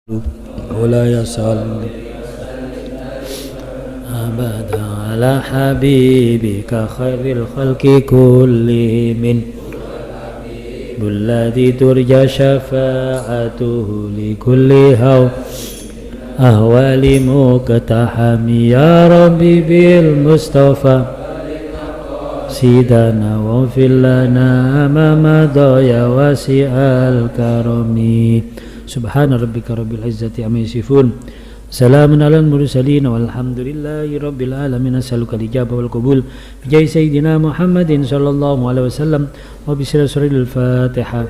ولا يصل أبدا على حبيبك خير الخلق كلهم الذي ترجى شفاعته لكل أهوال مقتحم يا ربي بالمصطفى سيدنا واغفر لنا ما مضى يا واسع الكرم سبحان ربك رب العزة عما يصفون سلام على المرسلين والحمد لله رب العالمين أسألك الإجابة والقبول بجاه سيدنا محمد صلى الله عليه وسلم وبسر سورة الفاتحة.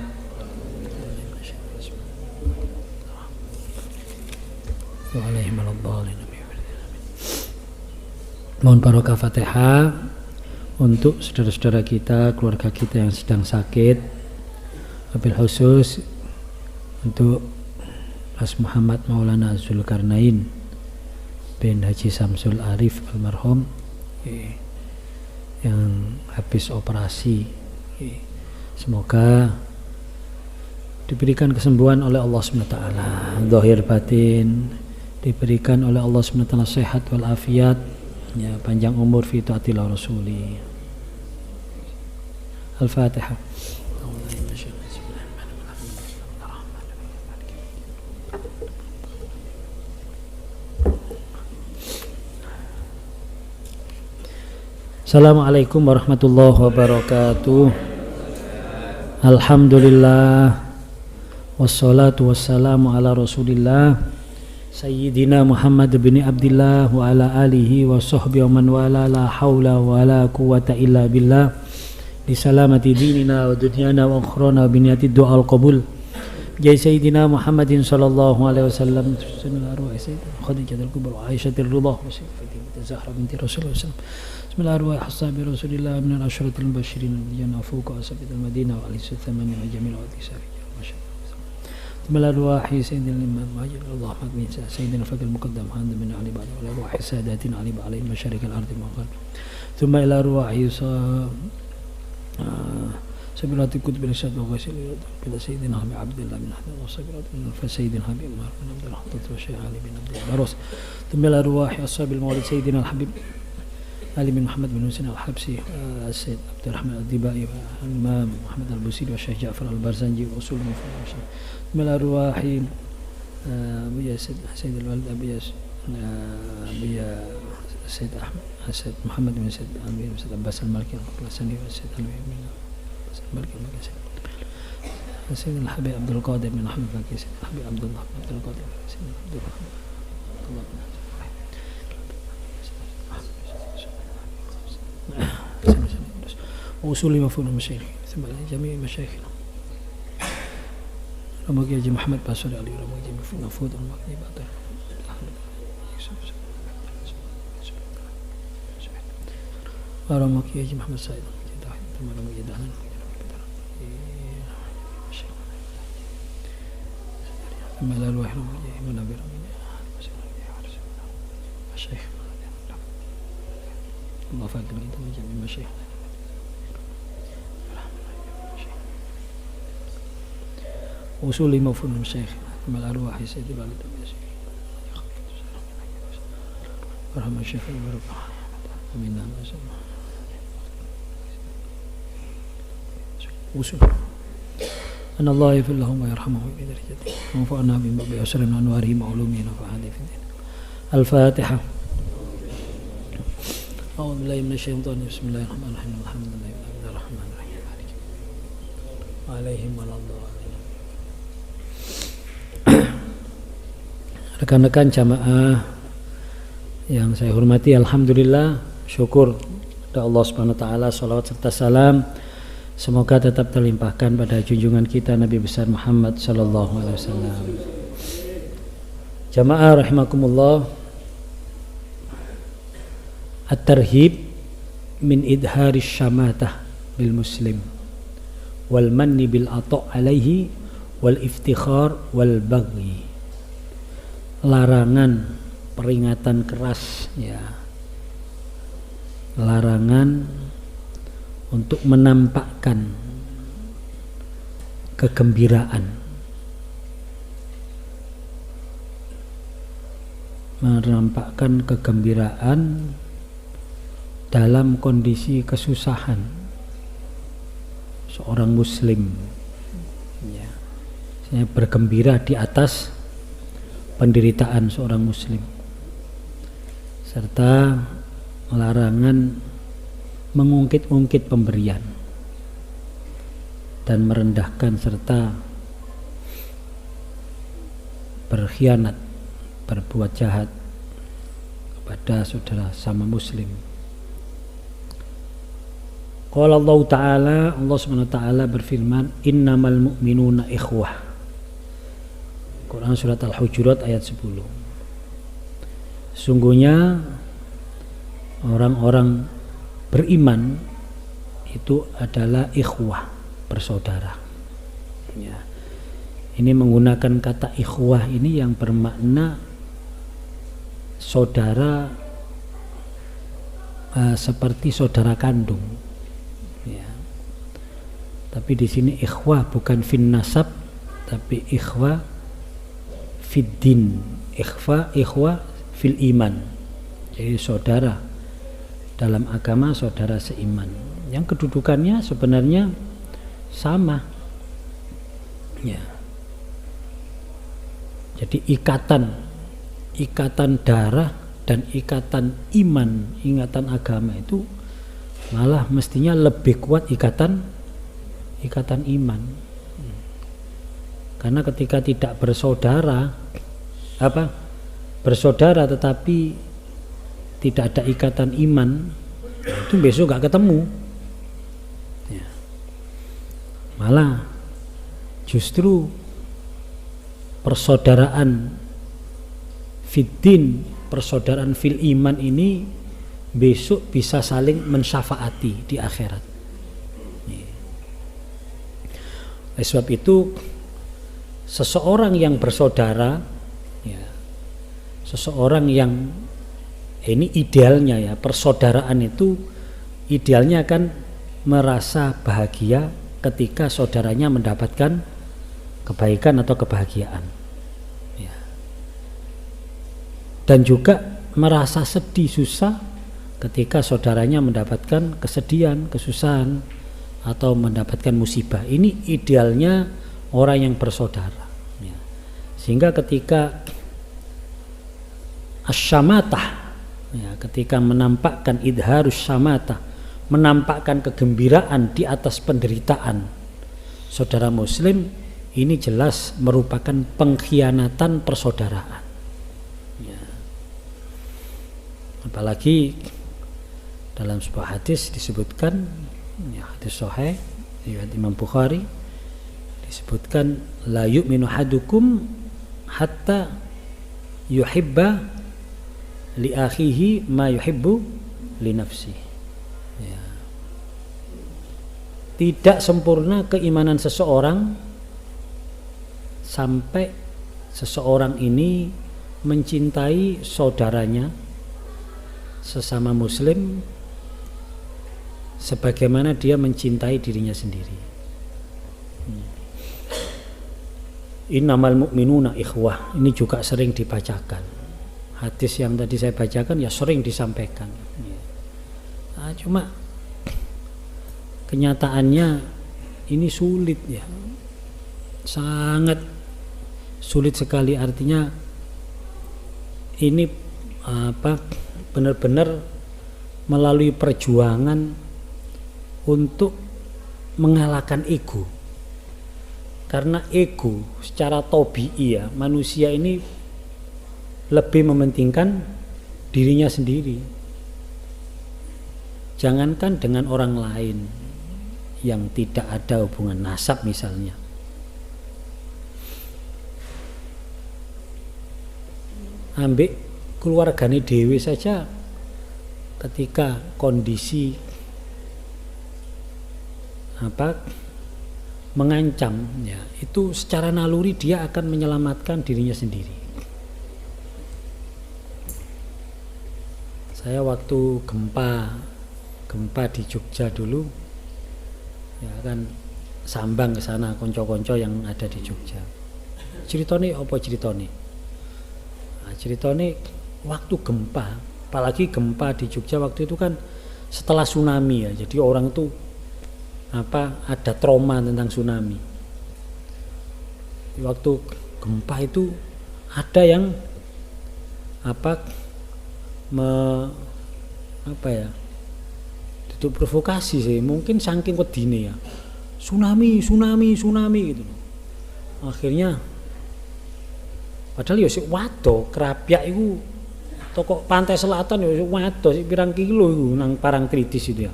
Mohon barokah Fatihah untuk saudara-saudara kita, keluarga kita yang sedang sakit, wabil khusus untuk Mas Muhammad Maulana Zulkarnain bin Haji Samsul Arif almarhum yang habis operasi. Semoga diberikan kesembuhan oleh Allah SWT, zahir batin diberikan oleh Allah SWT, sehat walafiat, ya, panjang umur fi taatillah rasuli. Al-Fatihah. Assalamualaikum warahmatullahi wabarakatuh. Alhamdulillah wassalatu wassalamu ala rasulillah Sayyidina Muhammad bin Abdillah wa ala alihi wa sahbihi wa man wala la hawla wa la quwwata illa billah li salamati dinina wa dunyana wa akhrana wa biniyati du'a al-qabul jai Sayyidina Muhammadin sallallahu alaihi wasallam bismillahirrahmanirrahim Sayyidina Khadijatul Kubra wa Aisyatul Ridha wa Sayyidatina Zahra binti Rasulullah bismillahirrahmanirrahim hassabi Rasulillah min al-ashratil mubashirin bil jannah fuqa ashabil Madinah wa alihi thamani wa jamil wa tisari Bismillahirrahmanirrahim Sayyidina Imam Majid Allah Makmin Sayyidina Fakir Muqaddam Hamd min Ali Ba'da wa ruhi sadatin Ali Ba'alain masyarikal ardi maqal thumma ila ruhi sabilati kutub irsyad wa ghasil ila Sayyidina Habib Abdullah bin Hadan wa sabirat fa Sayyidina Habib Umar bin Abdul Hattat wa Syekh Ali bin Abdul Baros thumma ila ruhi ashabil Maulid Sayyidina Habib Ali bin Muhammad bin Husain al-Habsi Sayyid Abdul Rahman al-Dibai wa Imam Muhammad al-Busiri wa Syekh Ja'far al-Barzanji wa usul mufahim من الأرواح أبويا سيد الوالد أبويا سيد أحمد سيد محمد بن سيد أمير سيد عباس المالكي الحسني وسيد أمير بن المالكي سيد الحبيب عبد القادر بن أحمد الفاكي سيد الحبيب عبد الله بن عبد القادر سيد عبد الرحمن الله بن وأصول مفهوم المشايخ ثم جميع مشايخنا Ramagi Haji Muhammad Basri Ali Ramagi Mufud Ramagi Badar Ramagi Haji Muhammad Said Ramagi Dahlan Malal Wahid Ramagi Munawir Syekh Allah fakir kita menjadi masyayikh وصولي مفهوم الشيخ مع الأرواح سيدي الوالد ورحمة الشيخ وربنا ومنا ما شاء الله وصول أن الله يغفر لهم ويرحمهم بدرجته وانفعنا بما بأسر من أنوارهم وعلومهم وفعاله في الدين. الفاتحة. أعوذ بالله من الشيطان بسم الله الرحمن الرحيم الحمد لله الرحمن الرحيم عليهم ولا الضالين. Rekan-rekan jamaah yang saya hormati, alhamdulillah, syukur kepada Allah Subhanahu wa taala, salawat serta salam semoga tetap terlimpahkan pada junjungan kita Nabi besar Muhammad sallallahu alaihi wasallam. Jamaah rahimakumullah, at-tarhib min idharis syamatah bil muslim wal manni bil ata' alaihi wal iftikhar wal baghi. Larangan, peringatan keras, ya, larangan untuk menampakkan kegembiraan menampakkan kegembiraan dalam kondisi kesusahan seorang muslim, ya, saya bergembira di atas penderitaan seorang muslim, serta larangan mengungkit-ungkit pemberian dan merendahkan serta berkhianat, berbuat jahat kepada saudara sama muslim. Qala Allah Ta'ala, Allah Subhanahu wa Ta'ala berfirman, innamal mu'minuna ikhwah. Quran surat Al-Hujurat ayat 10. Sungguhnya orang-orang beriman itu adalah ikhwah, bersaudara. Ya. Ini menggunakan kata ikhwah ini yang bermakna saudara, seperti saudara kandung. Ya. Tapi di sini ikhwah bukan fin nasab, tapi ikhwah fid din, ikhwah fil iman. Jadi saudara dalam agama, saudara seiman. Yang kedudukannya sebenarnya sama. Ya. Jadi ikatan darah dan ikatan iman, ikatan agama itu malah mestinya lebih kuat ikatan iman. Karena ketika tidak bersaudara tetapi tidak ada ikatan iman, itu besok gak ketemu. Ya. Malah justru persaudaraan fiddin, persaudaraan fil iman ini besok bisa saling mensyafaati di akhirat. Oleh sebab itu seseorang yang bersaudara, ya, seseorang yang ini idealnya, ya, persaudaraan itu idealnya kan merasa bahagia ketika saudaranya mendapatkan kebaikan atau kebahagiaan, ya. Dan juga merasa sedih, susah ketika saudaranya mendapatkan kesedihan, kesusahan atau mendapatkan musibah. Ini idealnya orang yang bersaudara, ya. Sehingga ketika asyamatah, ya, ketika menampakkan idharus syamatah, menampakkan kegembiraan di atas penderitaan saudara muslim, ini jelas merupakan pengkhianatan persaudaraan, ya. Apalagi dalam sebuah hadis disebutkan, ya, hadis sahih riwayat Imam Bukhari, disebutkan la yu'minu hadukum hatta yuhibba li akhihi ma yuhibbu li nafsi. Ya. Tidak sempurna keimanan seseorang sampai seseorang ini mencintai saudaranya sesama muslim sebagaimana dia mencintai dirinya sendiri. Innamal mu'minuna ikhwah, ini juga sering dibacakan. Hadis yang tadi saya bacakan ya sering disampaikan. Nah, cuma kenyataannya ini sulit, ya, sangat sulit sekali. Artinya ini benar-benar melalui perjuangan untuk mengalahkan ego. Karena ego secara tabi'i, ya, manusia ini lebih mementingkan dirinya sendiri. Jangankan dengan orang lain yang tidak ada hubungan nasab misalnya. Ambek keluargane dhewe saja ketika kondisi mengancam, ya, itu secara naluri dia akan menyelamatkan dirinya sendiri. Saya waktu gempa di Jogja dulu, ya kan, sambang ke sana konco-konco yang ada di Jogja. Ceritane apa ceritane? Nah, ceritane waktu gempa, apalagi gempa di Jogja waktu itu kan setelah tsunami ya, jadi orang itu ada trauma tentang tsunami. Waktu gempa itu ada yang itu provokasi sih, mungkin saking wedine ya, tsunami gitu. Akhirnya padahal ya sik wado Krapyak iku toko pantai selatan ya wado sik pirang kilo iku nang Parangtritis itu ya.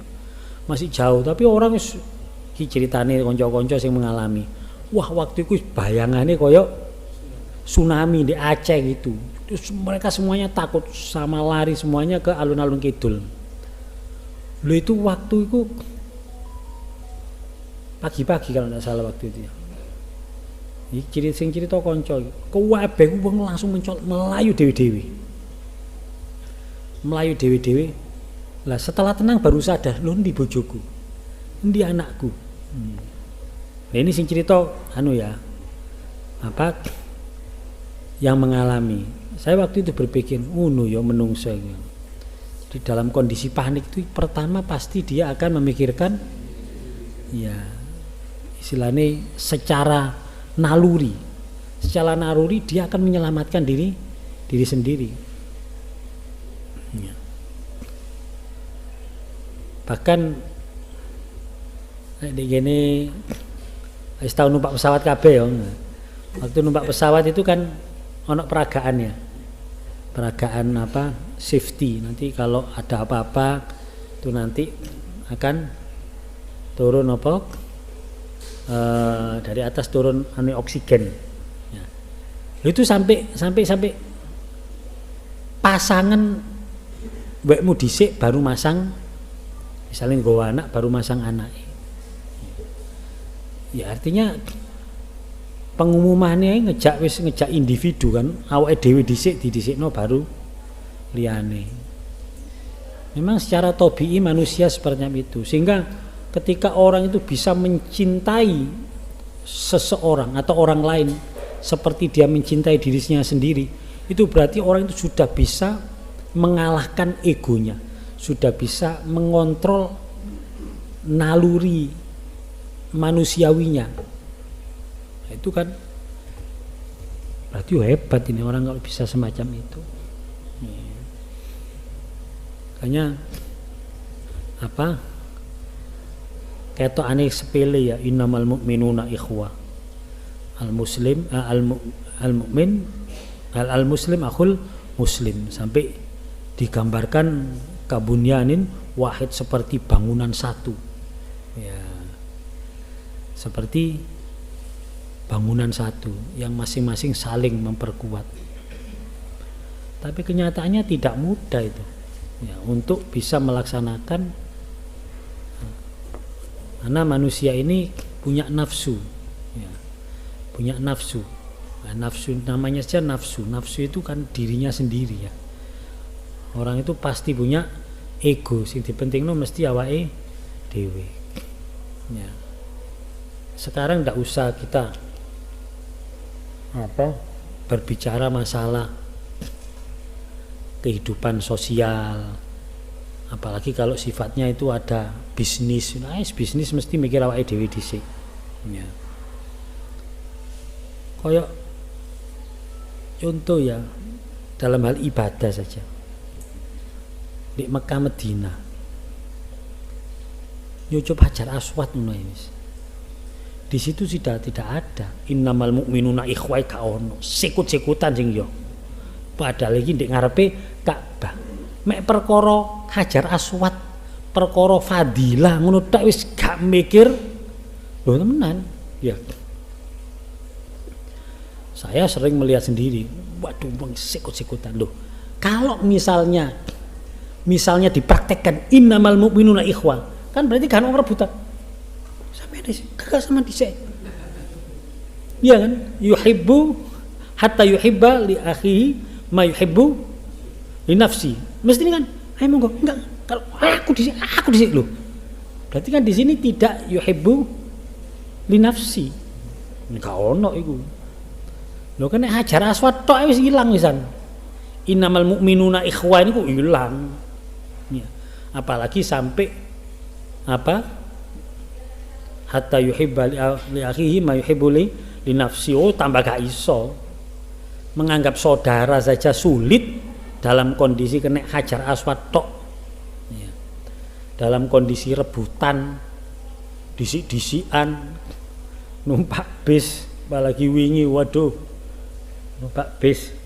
Masih jauh tapi orang iki ceritane kanca-kanca sing mengalami. Wah, waktu itu bayangane koyo tsunami di Aceh gitu. Terus mereka semuanya takut sama lari semuanya ke alun-alun kidul. Lho itu waktu itu pagi-pagi kalau tidak salah waktu itu ya. Iki cerita kanca kabeh wong langsung melayu dewi-dewi. Melayu dewi-dewi. Lah setelah tenang baru sadar, lho ndi bojoku? Ndi anakku? Nah ini sing cerita yang mengalami. Saya waktu itu berpikir, ya menungso iki. Jadi dalam kondisi panik itu pertama pasti dia akan memikirkan ya istilahnya secara naluri dia akan menyelamatkan diri sendiri ya. Bahkan di gini wis tau numpak pesawat kabeh ya. Waktu numpak pesawat itu kan ono peragaan safety, nanti kalau ada apa-apa itu nanti akan turun dari atas turun oksigen ya. Itu sampai pasangan wekmu dhisik baru masang, misalnya nggawa anak baru masang anak ya, artinya pengumumannya ngejak individu kan, awake dhewe dhisik didhisikno baru liyane. Memang secara tabii manusia seperti itu, sehingga ketika orang itu bisa mencintai seseorang atau orang lain seperti dia mencintai dirinya sendiri, itu berarti orang itu sudah bisa mengalahkan egonya, sudah bisa mengontrol naluri manusiawinya. Nah, itu kan berarti hebat ini orang kalau bisa semacam itu. Makanya ketokane sepele ya, innamal mu'minuna ikhwah. Al-muslim al-mu'min al-muslim akhul muslim, sampai digambarkan kabunyanin wahid, seperti bangunan satu. Ya. Seperti bangunan satu yang masing-masing saling memperkuat. Tapi kenyataannya tidak mudah itu. Ya, untuk bisa melaksanakan, karena manusia ini punya nafsu ya, punya nafsu. Nah, nafsu namanya saja nafsu itu kan dirinya sendiri ya. Orang itu pasti punya ego, sing dipentingno mesti awake dhewe ya. Sekarang tidak usah kita berbicara masalah kehidupan sosial, apalagi kalau sifatnya itu ada bisnis. Bisnis mesti mikir awake dhewe dhisik ya. Kayak contoh ya, dalam hal ibadah saja di Mekah Medina nyucup Hajar Aswad ngono wis. Di situ sudah tidak ada innamal mu'minuna ikhwah, ka ono sikut-sikutan sing yo. Padahal iki ndek ngarepe Ka'bah. Mek perkara Hajar Aswad, perkara fadilah ngono tak wis gak mikir. Lho temenan. Ya. Saya sering melihat sendiri, waduh bang sikut-sikutan loh. Kalau misalnya dipraktekkan innamal mu'minuna ikhwah, kan berarti kan orang rebutan. Kakak sama dhisik. Iya kan? Yuhibbu hatta yuhibba li akhihi ma yuhibbu li nafsi. Mesti ini kan, ayo monggo. Enggak, kalau aku dhisik loh. Berarti kan di sini tidak yuhibbu li nafsi. Enggak ono iku. Lho kan Hajar Aswad tok wis ilang wisan. innamal mu'minuna ikhwah ini kok hilang. Ya. Apalagi sampai apa? Hatta yuhibba li akhihi ma yuhibbu li nafsi. Oh, tambah gak iso. Menganggap saudara saja sulit dalam kondisi kena hajar aswad tok. Ya. Dalam kondisi rebutan, disik-disikan, numpak bis, apalagi wingi, waduh, numpak bis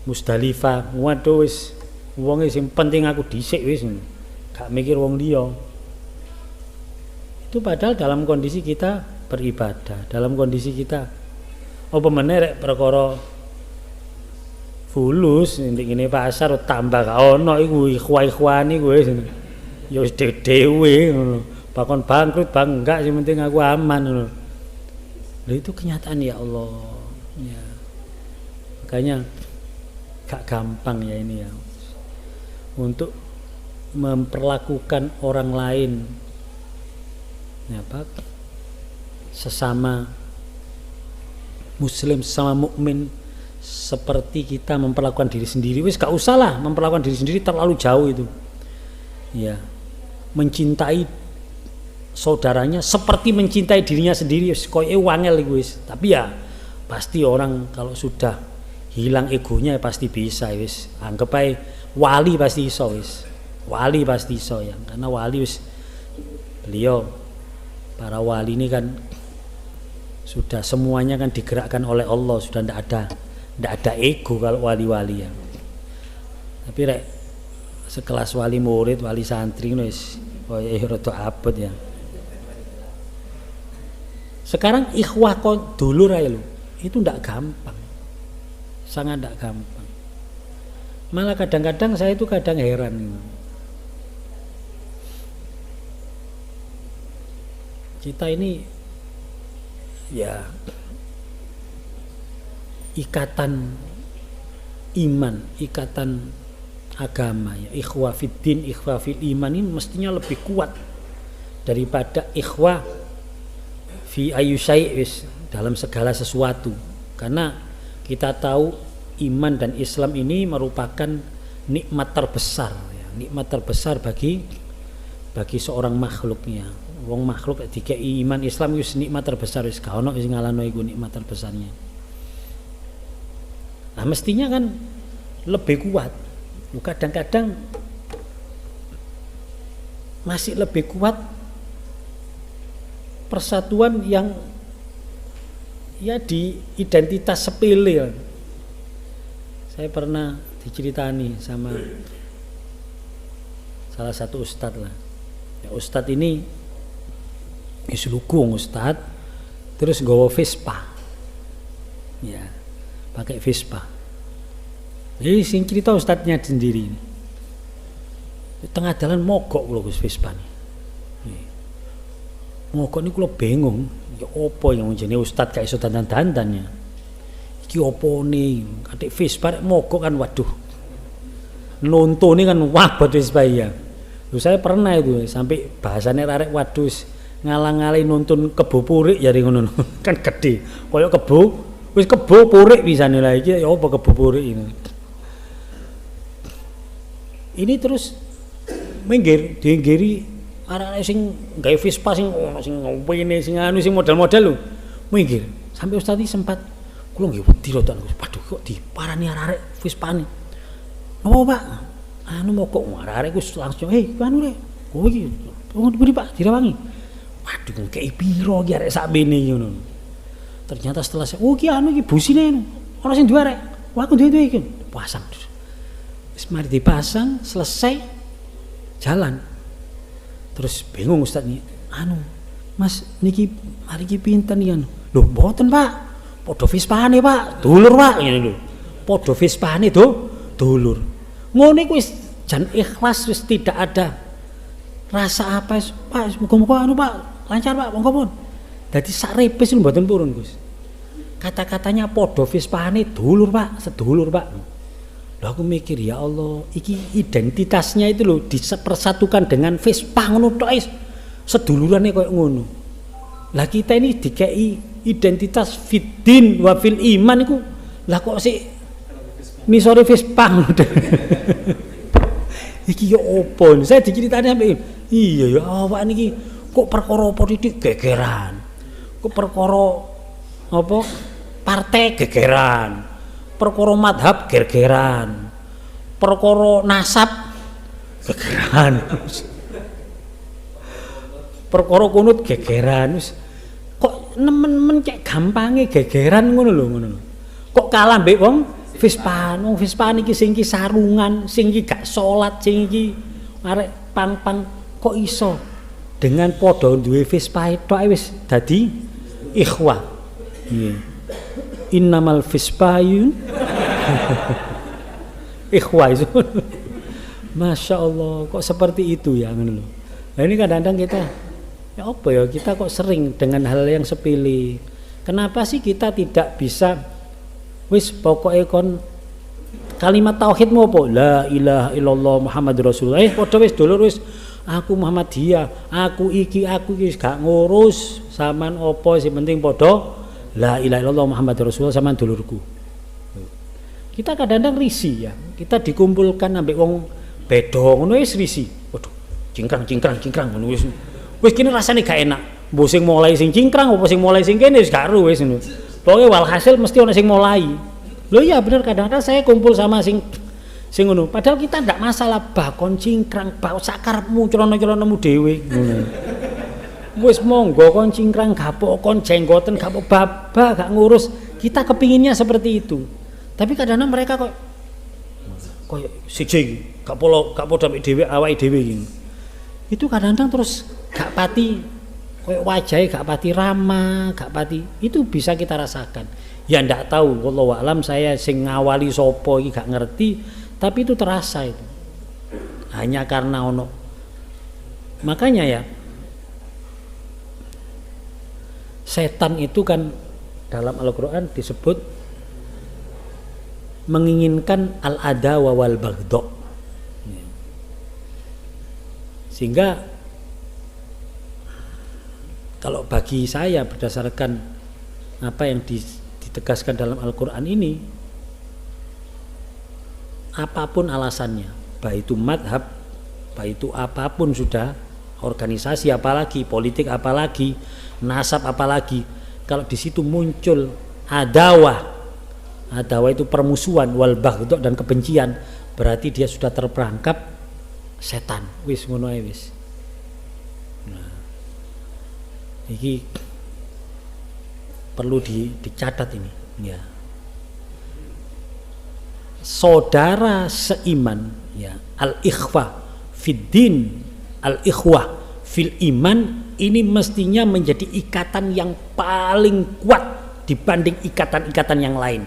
Musdalifah, waduh wis wong sing penting aku dhisik wis, gak mikir wong liya. Itu padahal dalam kondisi kita beribadah, dalam kondisi kita apa meneh rek perkara fulus ning ngene pasar tambah gak ono iku ikhwan-ikhwani kuwi ya wis dhewe ngono. Bakon bangkrut bang enggak sing penting aku aman ngono. Lha itu kenyataan ya Allah. Ya. Makanya gak gampang ya ini ya. Untuk memperlakukan orang lain ya apa sesama muslim, sesama mukmin seperti kita memperlakukan diri sendiri. Wis gak usah lah memperlakukan diri sendiri terlalu jauh itu. Ya. Mencintai saudaranya seperti mencintai dirinya sendiri wis koyo wangel iku wis. Tapi ya pasti orang kalau sudah hilang egonya ya pasti bisa wis. Anggap ae wali pasti iso wis. Wali pasti iso ya. Karena wali wis beliau para wali ini kan sudah semuanya kan digerakkan oleh Allah, sudah ndak ada ego kalau wali-wali ya. Tapi rek sekelas wali murid, wali santri wis koyo rada abot ya. Sekarang ikhwah kok dulur aja lo, itu ndak gampang, sangat ndak gampang. Malah kadang-kadang saya itu kadang heran gitu. Kita ini ya ikatan iman, ikatan agama ya, ikhwah fiddin, ikhwah fil iman ini mestinya lebih kuat daripada ikhwah fi ayu syai'is dalam segala sesuatu. Karena kita tahu iman dan Islam ini merupakan nikmat terbesar ya, nikmat terbesar bagi seorang makhluknya. Wong makhluk dikei iman Islam wis nikmat terbesar wis gak ono sing ngalahno iku nikmat terbesarnya. Nah mestinya kan lebih kuat. Kadang-kadang masih lebih kuat persatuan yang ya di identitas sepele. Saya pernah diceritani sama salah satu ustadz lah. Ya, ustadz ini islukung ustadz, terus nggawa Vespa, ya pakai Vespa. Jadi sing cerita ustadznya sendiri ini. Di tengah jalan mogok lho Gus Vespa nih. Mogok ini kula bingung, ya opo yang jenenge ustadz gak iso dandan-dandan ya. Iki opo nih, katik Vespa rek mogok kan waduh. Nontone kan wabot Vespa ya. Loh saya pernah itu sampai bahasane arek waduh ngalang-ngali nuntun kebo purik jare ngono kan gede koyo kebo wis kebo purik bisane lah iki ya apa kebo purik ini terus minggir dienggiri arek sing gawe Vespa sing ngene sing anu sing model-model lho minggir sampai ustaz iki sempat kula nggih wedi lho tak waduh kok diparani arek Vespane napa Pak anu mogok arek wis langsung anu rek kowe iki diberi Pak dirawangi. Waduh kei piro iki arek sakmene ngono. Ternyata setelah saya ki anu iki busine ora sing duwe arek. Wah aku duwe iki. Pasang. Wis mari dipasang selesai jalan. Terus bingung Ustaz nih. Anu, Mas niki mari iki pinten iki anu. Lho mboten Pak. Padha Vespane Pak. Dulur Pak ngene lho. Padha Vespane dulur. Ngono iku wis jan ikhlas wis tidak ada rasa apa Pak muga-muga anu Pak lancar Pak monggo pun. Dadi sak repes mboten purun Gus. Kata-katanya padha Vespane dulur Pak, sedulur Pak. Lha aku mikir ya Allah, iki identitasnya itu loh dipersatukan dengan Vespa ngono tok is. Sedulurane koyo ngono. Lah kita ini dikei identitas fiddin wa fil iman iku lah kok sik nisore Vespa. Iki yo opo? Saya diceritani sampe iya ya awak niki kok perkara politik gegeran. Kok perkara apa? Partai gegeran. Perkara madhab gegeran. Perkara nasab gegeran. Perkara kunut gegeran. Kok nemen-nemen cek gampange gegeran ngono lho ngono. Kok kalah mbek wong Vespa. Wong Vespa niki sing iki sarungan, sing iki gak salat, sing iki arek pang-pang kok iso dengan padha duwe Vespa tok wis dadi ikhwah. Nggih. Innamal Vespayun ikhwah itu. Masya Allah, kok seperti itu ya ngono lho. Nah ini kadang-kadang kita ya apa ya, kita kok sering dengan hal yang sepele. Kenapa sih kita tidak bisa wis pokoknya kon kalimat tauhidmu apa? La ilaha illallah Muhammadur Rasulullah. Padha wis dulur wis aku Muhammadiyah, aku iki gak ngurus sampean apa sing penting padha la ilaha illallah Muhammadur Rasulullah sampean dulurku. Kita kadang-kadang risih ya. Kita dikumpulkan ambek wong beda ngono wis risih. Waduh, cingkrang ngono wis. Wis kene rasane gak enak. Mbok sing mulai sing cingkrang apa sing mulai sing kene wis gak ero wis ngono. Pokoke walhasil mesti ana sing mulai. Loh iya bener kadang-kadang saya kumpul sama sing ngono. Padahal kita ndak masalah bakon cingkrang, bak sakarepmu celana-celanamu dhewe ngono. Wis monggo kon cingkrang gapok kon jenggoten gapok babak gak ngurus. Kita kepinginnya seperti itu. Tapi kadang-kadang mereka kok koyo siji gak podo mek dhewe awake dhewe iki. Itu kadang-kadang terus gak pati koyo wajahe gak pati ramah, gak pati. Itu bisa kita rasakan. Ya ndak tahu, wallahu alam saya sing ngawali sapa iki gak ngerti, tapi itu terasa itu. Hanya karena ono. Makanya ya setan itu kan dalam Al-Qur'an disebut menginginkan al-adawa wal baghdha. Sehingga kalau bagi saya berdasarkan apa yang ditegaskan dalam Al-Qur'an ini, apapun alasannya, baik itu madhab, baik itu apapun sudah, organisasi apalagi, politik apalagi, nasab apalagi, kalau di situ muncul adawah itu permusuhan, wal baghdha dan kebencian, berarti dia sudah terperangkap setan. Wis ngono ae wis. Nah, iki perlu dicatat ini ya. Saudara seiman ya, al-ikhwah fid din, al-ikhwah fil iman, ini mestinya menjadi ikatan yang paling kuat dibanding ikatan-ikatan yang lain.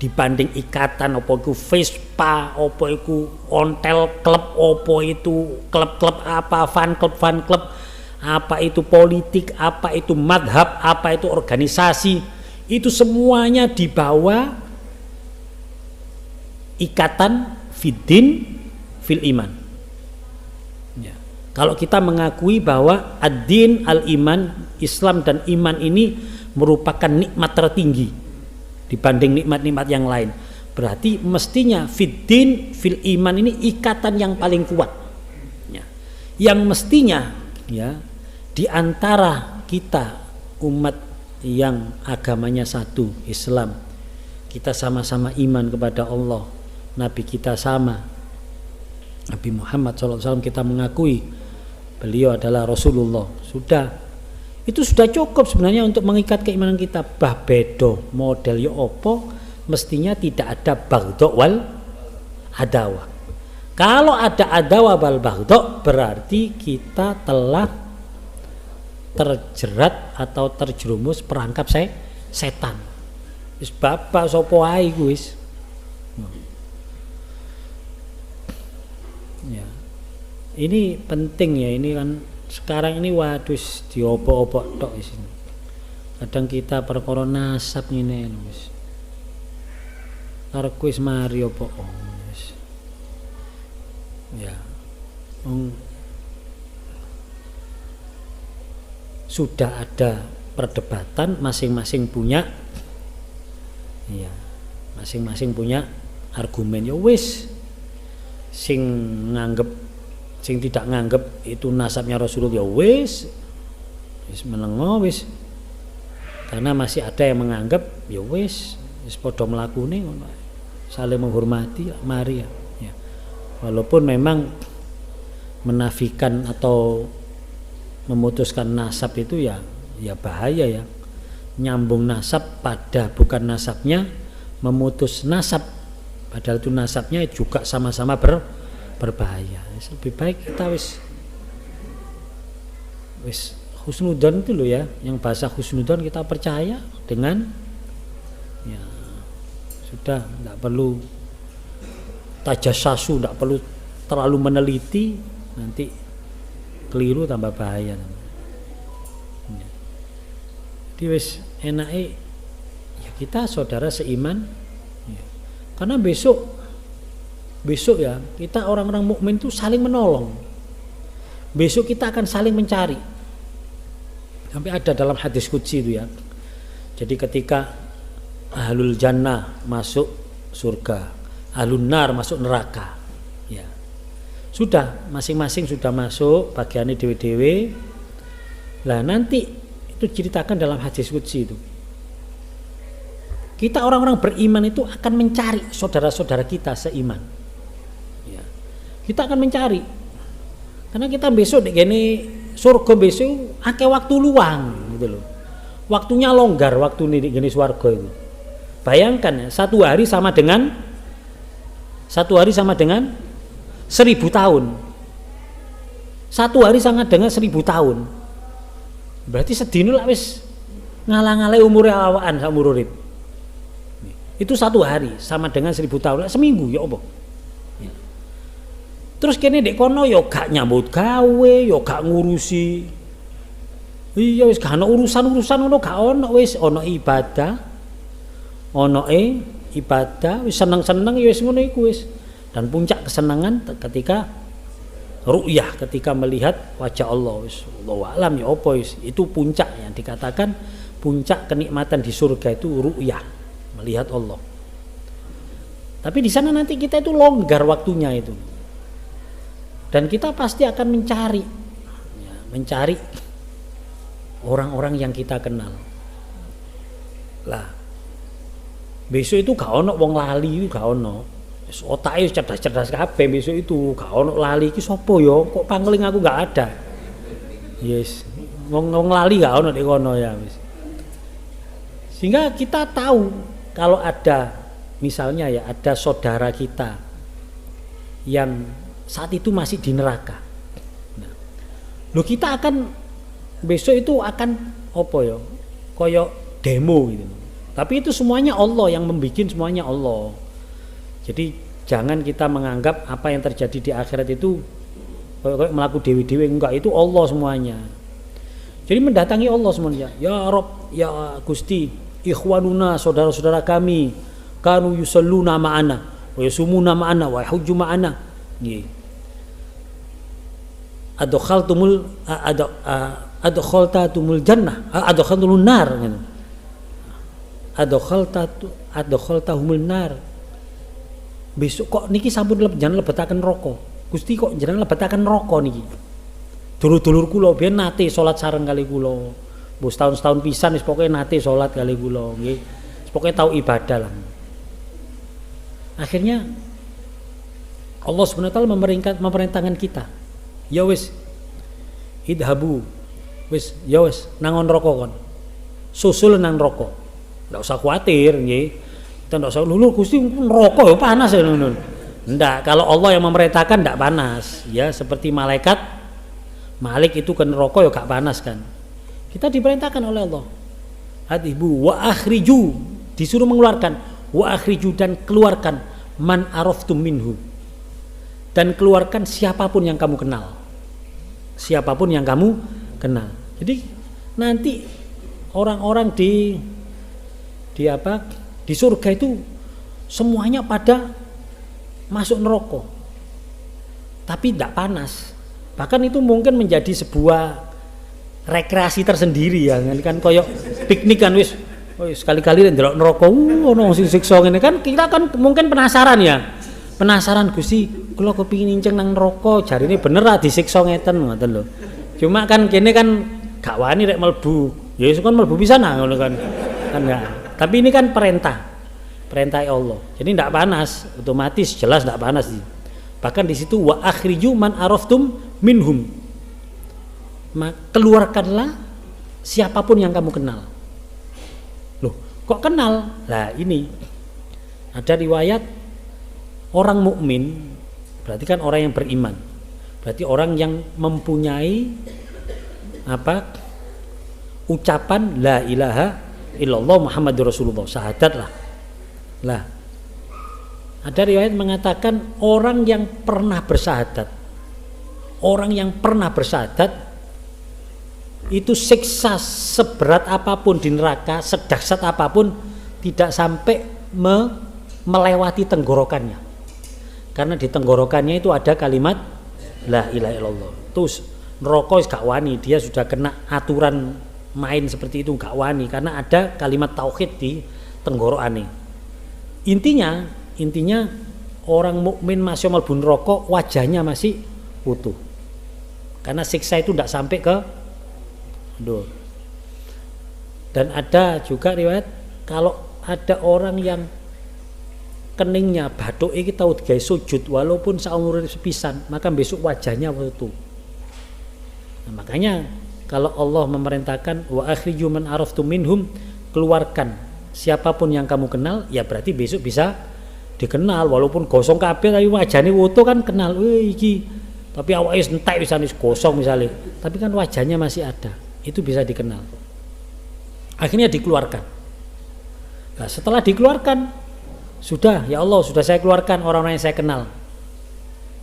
Dibanding ikatan apa itu Vespa, apa itu ontel klub, apa itu klub-klub apa, fan club, apa itu politik, apa itu madhab, apa itu organisasi, itu semuanya di bawah ikatan fiddin fil iman ya. Kalau kita mengakui bahwa ad-din al-iman, Islam dan iman ini merupakan nikmat tertinggi dibanding nikmat-nikmat yang lain, berarti mestinya fiddin fil iman ini ikatan yang paling kuat ya. Yang mestinya ya di antara kita umat yang agamanya satu, Islam, kita sama-sama iman kepada Allah, Nabi kita sama, Nabi Muhammad SAW, kita mengakui beliau adalah Rasulullah, itu sudah cukup sebenarnya untuk mengikat keimanan kita. Bah bedo model ya opo, mestinya tidak ada baghdha wal adawah. Kalau ada adawah wal baghdha, berarti kita telah terjerat atau terjerumus perangkap setan. Wis bapak sapa ae wis. Ya. Ini penting ya, ini kan sekarang ini waduh diopok-opok tok di sini. Kadang kita perkara nasab ngene wis. Arep wis mari opo wis. Ya. Sudah ada perdebatan, masing-masing punya ya, masing-masing punya argumen ya wis, sing tidak nganggep itu nasabnya Rasulullah ya wis menengo wis, karena masih ada yang menganggap ya wis padha mlakune ngono, saling menghormati mari ya. Walaupun memang menafikan atau memutuskan nasab itu ya bahaya ya, nyambung nasab pada bukan nasabnya, memutus nasab padahal itu nasabnya juga sama-sama berbahaya. Lebih baik kita wis husnudzon itu loh ya, yang bahasa husnudzon kita percaya dengan ya sudah, tidak perlu tajassasu, tidak perlu terlalu meneliti, nanti keliru tambah bahaya. Jadi wis enake ya kita saudara seiman ya. Karena besok ya kita orang-orang mukmin itu saling menolong. Besok kita akan saling mencari. Sampai ada dalam hadis qudsi itu ya. Jadi ketika ahlul jannah masuk surga, ahlun nar masuk neraka. Ya. Sudah masing-masing sudah masuk bagiannya dewe-dewe. Lah nanti itu ceritakan dalam hadis qudsi itu. Kita orang-orang beriman itu akan mencari saudara-saudara kita seiman. Ya. Kita akan mencari. Karena kita besok di gini surga besok akeh waktu luang gitu loh. Waktunya longgar waktu ini di gini surga itu. Bayangkan ya, satu hari sama dengan 1000 tahun. Satu hari sama dengan 1000 tahun. Berarti sedino lah wis ngalang-alai umure awaan sak umur urip. Itu satu hari sama dengan 1000 tahun. Seminggu ya apa? Ya. Terus kene dek kono ya gak nyambut gawe, ya gak ngurusi. Iya wis gak ono urusan-urusan ngono gak ono, wis ono ibadah. Ibadah wis seneng-seneng ya wis ngono iku wis. Dan puncak kesenangan ketika ru'yah, ketika melihat wajah Allah, wis Allahu a'lam ya apa wis. Itu puncak yang dikatakan puncak kenikmatan di surga itu ru'yah, melihat Allah. Tapi di sana nanti kita itu longgar waktunya itu. Dan kita pasti akan mencari orang-orang yang kita kenal. Lah besok itu gak ono wong lali, gak ono. Otake cerdas-cerdas kabeh besok itu, gak ono lali iki sapa ya? Kok pangling aku gak ada. Yes, wong lali gak ono di kono ya wis. Sehingga kita tahu kalau ada misalnya ya ada saudara kita yang saat itu masih di neraka. Nah, lo kita akan besok itu akan apa ya? Koyok demo gitu. Tapi itu semuanya Allah yang membikin, semuanya Allah. Jadi jangan kita menganggap apa yang terjadi di akhirat itu kayak melaku dewi-dewi, enggak, itu Allah semuanya. Jadi mendatangi Allah semuanya. Ya Rob, ya Gusti, ikhwanuna, saudara-saudara kami, kanu yusalluna ma'ana, wa yasumuna ma'ana, wa yahujju ma'ana. Nggih. Adkhaltumul jannah, adkhaltumul nar. Adkhaltahumul nar. Besok kok niki sampun jangan lebetaken rokok. Gusti kok jenengan lebetaken rokok niki. Dulur-dulur kula biyen nate salat sareng kali kula. Mbok setahun pisan wis pokoke nate salat kali kula nggih. Wis pokoke tau ibadah lah. Akhirnya Allah SWT memerintahkan kita. Ya wis. Idhabu. Wis, ya wis nangon rokok kon. Susul nang rokok. Ndak usah khawatir nggih. Tidak usah lulu Gusti rokok ya panas ya lulu. Enggak, kalau Allah yang memerintahkan tidak panas ya, seperti malaikat Malik itu kan rokok ya gak panas kan. Kita diperintahkan oleh Allah, hadibu wa akhriju, disuruh mengeluarkan, wa akhriju, dan keluarkan man araftum minhu, dan keluarkan siapapun yang kamu kenal, siapapun yang kamu kenal. Jadi nanti orang-orang di surga itu semuanya pada masuk neraka, tapi tidak panas. Bahkan itu mungkin menjadi sebuah rekreasi tersendiri ya, kan koyok piknik kan wis Oh, sekali-kali ndelok neraka ono sing siksa ngene kan kita kan mungkin penasaran ya. Penasaran Gusti, kula kepengin ninceng nang neraka, jarine bener ah disiksa ngeten ngoten lho. Cuma kan kene kan gak wani rek mlebu. Ya iso kan mlebu pisan nah ngono kan. Kan enggak. Tapi ini kan perintah Allah. Jadi tidak panas, otomatis jelas tidak panas. Bahkan di situ wa akhriju man araftum minhum. Keluarkanlah siapapun yang kamu kenal. Loh, kok kenal? Lah ini ada riwayat orang mukmin, berarti kan orang yang beriman. Berarti orang yang mempunyai apa? Ucapan la ilaha illallah Muhammadur Rasulullah, syahadat lah. Lah, ada riwayat mengatakan orang yang pernah bersyahadat, itu siksa seberat apapun di neraka, sedahsyat apapun tidak sampai melewati tenggorokannya. Karena di tenggorokannya itu ada kalimat la ilaha illallah. Terus neraka gak wani, dia sudah kena aturan main seperti itu gak wani karena ada kalimat tauhid di tenggorokane. Intinya orang mukmin masih mlebu neraka wajahnya masih utuh. Karena siksa itu tidak sampai ke dan ada juga riwayat kalau ada orang yang keningnya bathuk iki tau digawe sujud walaupun saumur sepisan, maka besok wajahnya utuh. Nah, makanya kalau Allah memerintahkan wa akhriju man araftum minhum, keluarkan siapapun yang kamu kenal, ya berarti besok bisa dikenal walaupun gosong kabeh tapi wajahnya utuh kan kenal. Iki tapi awake entek wisane gosong misalnya, tapi kan wajahnya masih ada. Itu bisa dikenal. Akhirnya dikeluarkan. Nah, setelah dikeluarkan, sudah ya Allah, sudah saya keluarkan orang-orang yang saya kenal.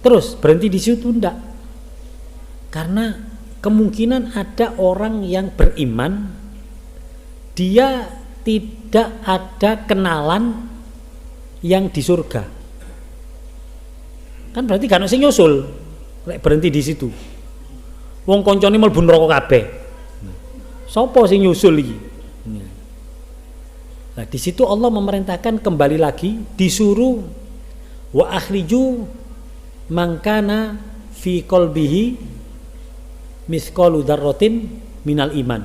Terus berhenti di situ enggak? Karena kemungkinan ada orang yang beriman, dia tidak ada kenalan yang di surga. Kan berarti gak ono sing nyusul. Lek berhenti di situ. Wong koncone mlebu neraka kabeh. Sopo sing nyusul iki? Nah, di situ Allah memerintahkan kembali lagi disuruh wa akhriju mangkana fi qalbihi misqalu dzarratin minal iman.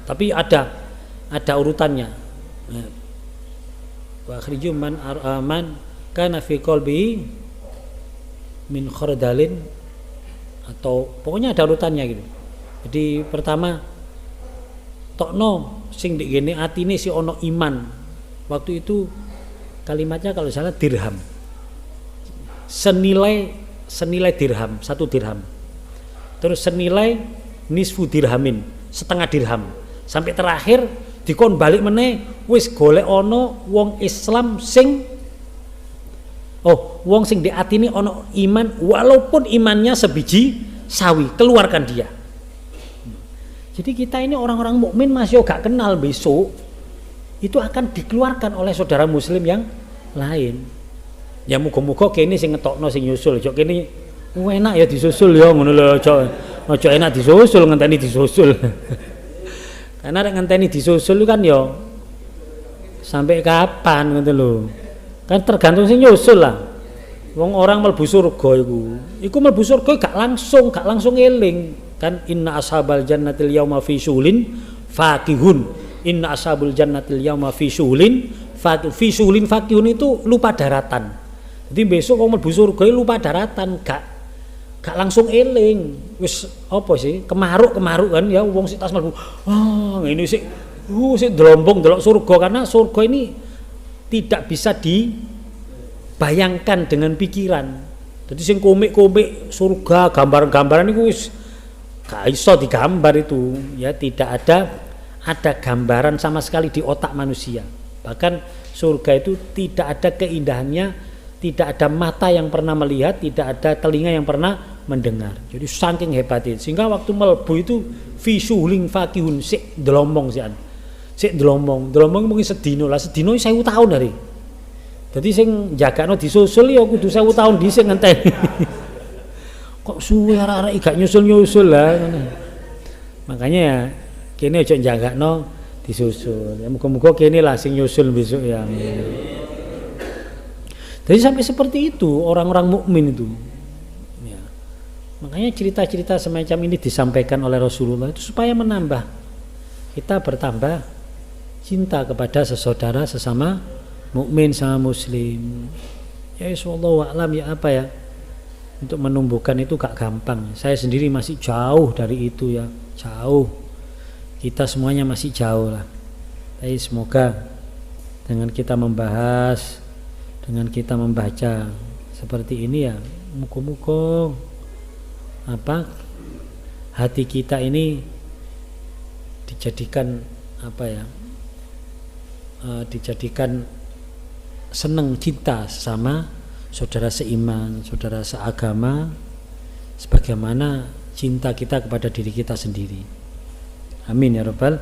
Tapi ada urutannya. Wa akhriju man kana fi qalbihi min khardalin, atau pokoknya ada urutannya gitu. Jadi pertama tokno sing ndek kene atine si ono iman. Waktu itu kalimatnya kalau salah dirham. Senilai dirham, 1 dirham. Terus senilai nisfu dirhamin, setengah dirham. Sampai terakhir dikon balik meneh wis golek ono wong Islam sing wong sing ndek atine ono iman walaupun imannya sebiji sawi, keluarkan dia. Jadi kita ini orang-orang mukmin masih gak kenal, besok itu akan dikeluarkan oleh saudara muslim yang lain. Ya muga-muga kene sing ngetokno sing nyusul, jok kene enak ya disusul ya ngono lho, aja enak disusul ngenteni disusul. Karena nek ngenteni disusul kan ya sampai kapan ngono lho. Kan tergantung sing nyusul lah. Wong orang mlebu surga iku mlebu surga gak langsung eling. Kan inna ashabal jannatil yauma fi syulin faqihun, inna ashabul jannatil yauma fi syulin faqihun itu lupa daratan. Jadi besok wong mlebu surga lupa daratan, gak langsung eling. Wis apa sih kemaruk kan ya wong sik tas mlebu ini sik delombong delok surga, karena surga ini tidak bisa dibayangkan dengan pikiran. Jadi sing komik-komik surga gambar-gambaran iku wis gak iso digambar itu ya, tidak ada gambaran sama sekali di otak manusia. Bahkan surga itu tidak ada keindahannya, tidak ada mata yang pernah melihat, tidak ada telinga yang pernah mendengar. Jadi saking hebatnya, sehingga waktu mlebu itu visuling fakihun sik delombong mungkin sedino 1000 tahun dari. Jadi sing jagano disusul ya kudu 1000 tahun dhisik ngenteni. Kok suwe arek-arek gak nyusul lah. Makanya ya kene aja njagakno disusul. Ya muga-muga kene lah sing nyusul besok ya. Jadi sampai seperti itu orang-orang mukmin itu. Ya. Makanya cerita-cerita semacam ini disampaikan oleh Rasulullah itu supaya menambah kita bertambah cinta kepada sesaudara sesama mukmin sama muslim. Ya wallahu a'lam ya apa ya. Untuk menumbuhkan itu gak gampang. Saya sendiri masih jauh dari itu ya, jauh. Kita semuanya masih jauh lah. Tapi semoga dengan kita membahas, dengan kita membaca seperti ini ya, muka-muka apa hati kita ini dijadikan apa ya, dijadikan senang cinta sama saudara seiman, saudara seagama, sebagaimana cinta kita kepada diri kita sendiri. Amin ya rabbal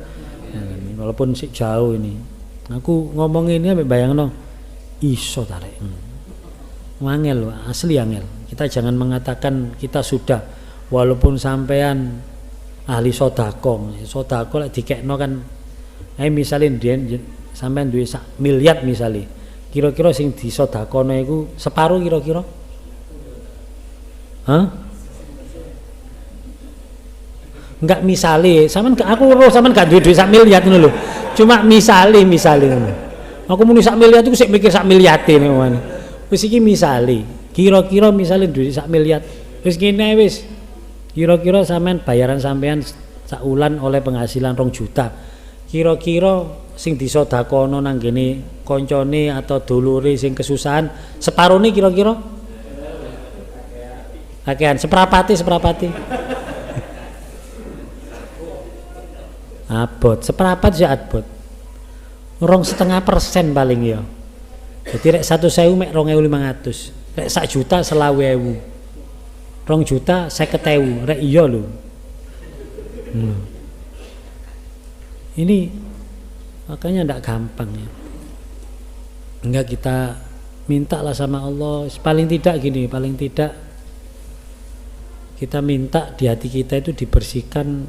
alamin. Walaupun sih jauh ini, aku ngomong ini sampai bayangno iso tarik. Angel, asli angel. Kita jangan mengatakan kita sudah, walaupun sampean ahli sodako lah dikekno kan. Misalnya dia sampean duwe 1 miliar misalnya. Kira-kira sing disodakono iku separuh kira-kira? Hah? Enggak misale, sampean aku sampean gak duwe 1 miliar ngono lho. Cuma misale ngono. Aku muni 1 miliar iku sik mikir 1 miliate ngono. Wis iki misale, kira-kira misale duwe 1 miliar. Wis ngene wis. Kira-kira sampean bayaran sampean sak wulan oleh penghasilan 2 juta. Kira-kira sing disodakono nang gene koncone atau dulure sing kesusahan separone kira-kira akehan seprapati abot seprapat ya abot 2,5% paling ya. Jadi rek 1.000 mek 2.500, rek 1 juta 20.000, 2 juta 50.000 rek iya lho. Ini makanya tidak gampang ya. Enggak, kita mintalah sama Allah, paling tidak kita minta di hati kita itu dibersihkan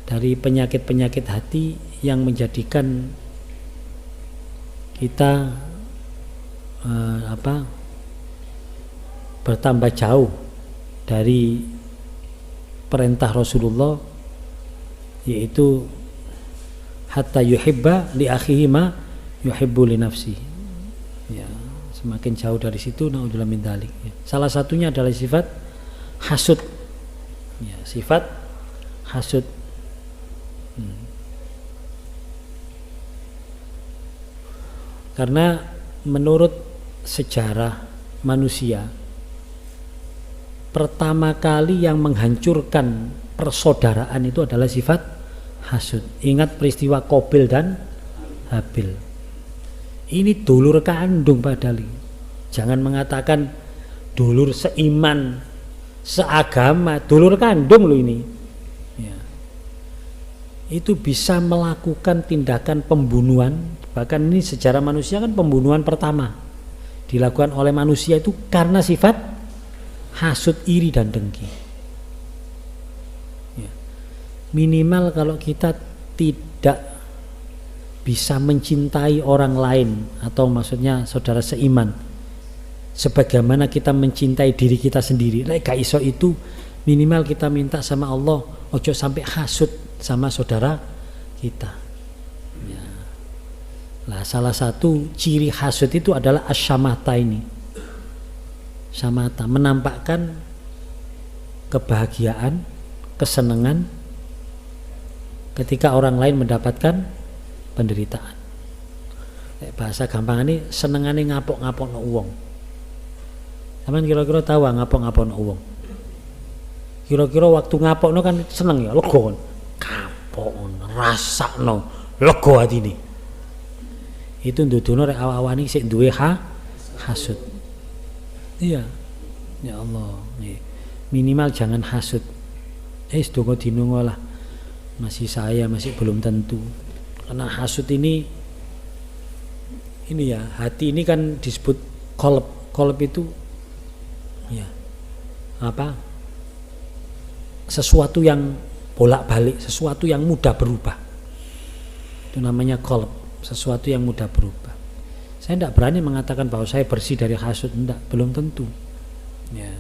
dari penyakit-penyakit hati yang menjadikan kita bertambah jauh dari perintah Rasulullah, yaitu hatta yuhibba li akhihi ma yuhibbu li nafsi. Ya, semakin jauh dari situ naudzubillah min dzalik. Ya. Salah satunya adalah sifat hasud. Ya, sifat hasud. Karena menurut sejarah manusia, pertama kali yang menghancurkan persaudaraan itu adalah sifat hasud. Ingat peristiwa Qabil dan Habil. Ini dulur kandung padahal. Jangan mengatakan dulur seiman, seagama, dulur kandung loh ini. Ya. Itu bisa melakukan tindakan pembunuhan. Bahkan ini sejarah manusia kan pembunuhan pertama dilakukan oleh manusia itu karena sifat hasud, iri dan dengki. Ya. Minimal kalau kita tidak bisa mencintai orang lain, atau maksudnya saudara seiman sebagaimana kita mencintai diri kita sendiri, lek gak iso itu minimal kita minta sama Allah ojo sampai hasud sama saudara kita. Ya. Nah, salah satu ciri hasud itu adalah asyamata ini. Syamata menampakkan kebahagiaan, kesenangan ketika orang lain mendapatkan penderitaan. Bahasa gampang ini senengane ngapok-ngapokno wong. Sampeyan kira-kira tahu ngapok-ngapokno wong? Kira-kira waktu ngapokno kan seneng ya, lega kan. Kapok rasakno, lega atine. Itu ndudono rek awak-awake sik duwe hasud. Iya. Ya Allah, nih. Minimal jangan hasud. Sedonga dinungo lah. Saya masih belum tentu. Karena hasud ini ya, hati ini kan disebut qalb. Qalb itu ya apa? Sesuatu yang bolak-balik, sesuatu yang mudah berubah. Itu namanya qalb, sesuatu yang mudah berubah. Saya tidak berani mengatakan bahwa saya bersih dari hasud, enggak, belum tentu. Ya.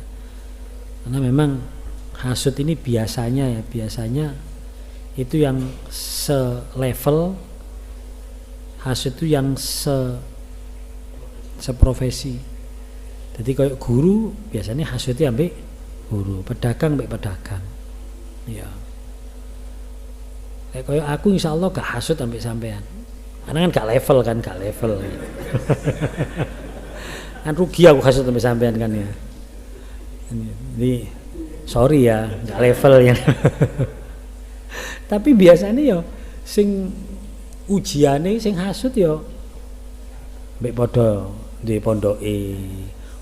Karena memang hasud ini biasanya itu yang selevel, hasud itu yang seprofesi. Jadi kayak guru biasanya hasudnya ambek guru, pedagang ambek pedagang. Ya. Kayak aku insya Allah gak hasud ambek sampean. Karena kan gak level. Kan rugi aku hasud ambek sampean kan ya. Jadi sorry ya, gak level ya. Tapi biasanya ya sing ujiane sing hasud ya mbek padha duwe pondoke,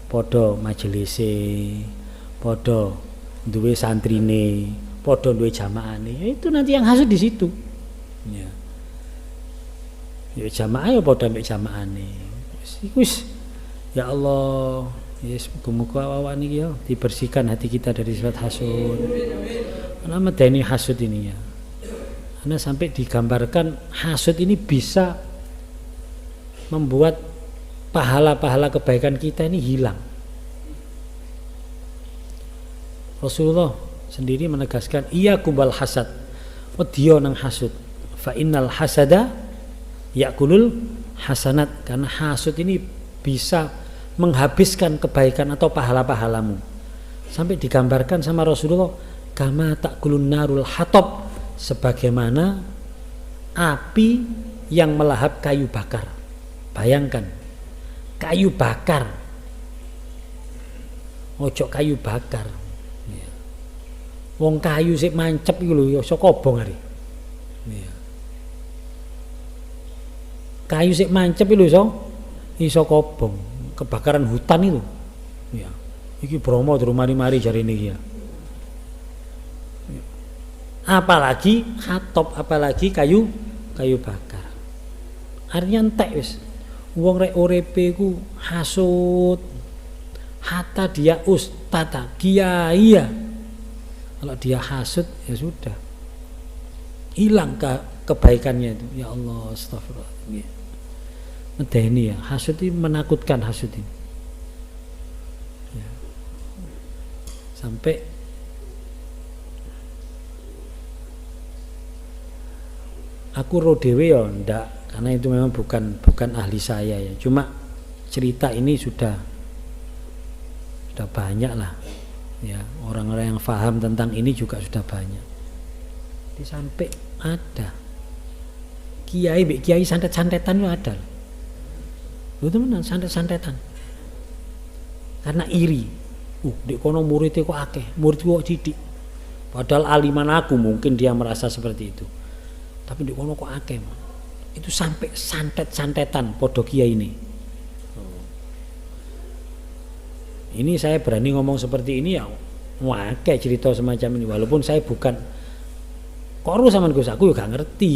padha majelise, padha duwe santrine, padha duwe jamaahane. Itu nanti yang hasud di situ. Ya. Ya jamaah ya padha mbek jamaahane. Wis ya Allah, yes, muga-muga awak niki ya dibersihkan hati kita dari sifat hasud. Karena medeni hasud ini ya. Karena sampai digambarkan hasud ini bisa membuat pahala-pahala kebaikan kita ini hilang. Rasulullah sendiri menegaskan iyyakum wal hasad. Wedya nang hasud. Fa innal hasada yakulul hasanat. Karena hasud ini bisa menghabiskan kebaikan atau pahala-pahalamu. Sampai digambarkan sama Rasulullah kama takulun narul hatab, sebagaimana api yang melahap kayu bakar. Bayangkan kayu bakar, ojo kayu bakar. Ya. Wong kayu sik mancep iku lho ya iso kobong ari. Ya. Kayu sik mancep iku lho iso kobong. Kebakaran hutan itu. Ya. Iki Bromo durung mari-mari jarine iki ya. Apalagi khatop, apalagi kayu bakar. Artinya entek wis. Wong rek urepe ku hasud. Hatta dia ustadz, kiai ya. Kalau dia hasud ya sudah. Hilang kebaikannya itu. Ya Allah, astagfirullah. Ya. Medeni ya, hasud ini menakutkan hasud ini. Ya. Sampai aku roh dhewe ya ndak, karena itu memang bukan ahli saya ya. Cuma cerita ini sudah banyak lah. Ya, orang-orang yang paham tentang ini juga sudah banyak. Jadi sampai ada kiai santet-santetan itu ada. Lho temenan santet-santetan. Karena iri. Di kono muridnya kok akeh, muridku kok cidik. Padahal aliman aku mungkin dia merasa seperti itu. Tapi di kono kok akeh, man. Itu sampai santet-santetan podo kiai ini. Ini saya berani ngomong seperti ini ya, akeh cerita semacam ini. Walaupun saya bukan koru sama Gus, aku juga gak ngerti.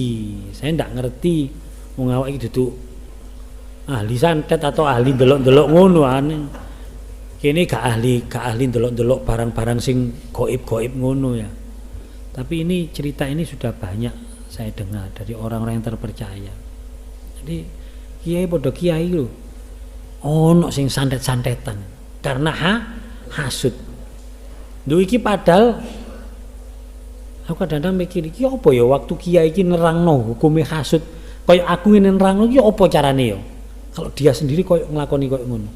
Saya ndak ngerti wong awake iki duduk ahli santet atau ahli delok-delok ngono aneh. Kene gak ahli delok-delok barang-barang sing gaib-gaib ngono ya. Tapi ini cerita ini sudah banyak saya dengar dari orang-orang yang terpercaya. Jadi kiai padha kiai lho. Ono sing santet-santetan karena hasud. Lho iki padahal aku kadang-kadang mikir iki apa ya waktu kiai iki nerangno hukume hasud. Kaya aku ngene nerangno iki apa carane ya? Kalau dia sendiri koyo nglakoni koyo ngono.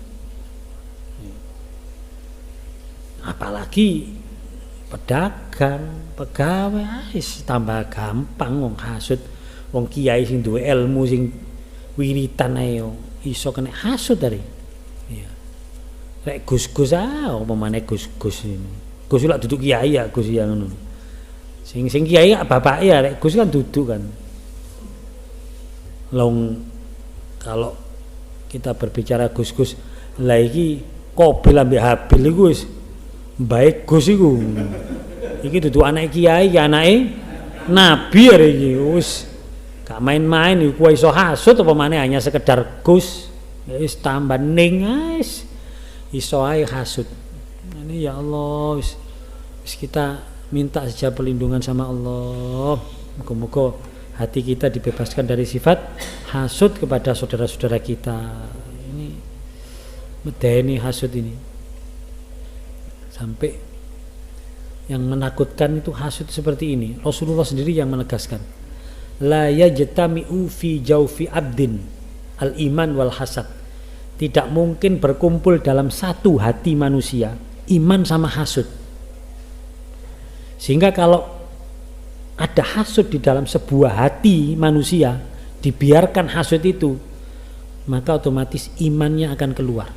Apalagi pedagang, pegawai tambah gampang wong hasud. Wong kiai sing duwe ilmu sing wiritan ae iso kena hasud dari. Iya. Rek Gus-gus apa maneh Gus-gus ini. Gus lak duduk kiai ya Gus ya ngono. Sing kiai bapak ya rek Gus kan duduk kan. Long kalau kita berbicara Gus-gus lah iki Qabil ambek Habil iku wis baik Gus iku. Iki dudu anak kiai, anake nabi arek iki. Wis gak main-main iku iso hasud apa maneh hanya sekedar Gus. Wis tambah ning guys. Iso ae hasud. Ini ya Allah wis kita minta saja perlindungan sama Allah. Moga-moga hati kita dibebaskan dari sifat hasud kepada saudara-saudara kita. Ini medeni hasud ini. Sampai yang menakutkan itu hasud seperti ini. Rasulullah sendiri yang menegaskan, la yajtami'u fi jawfi abdin al-iman wal hasad. Tidak mungkin berkumpul dalam satu hati manusia iman sama hasud. Sehingga kalau ada hasud di dalam sebuah hati manusia, dibiarkan hasud itu, maka otomatis imannya akan keluar.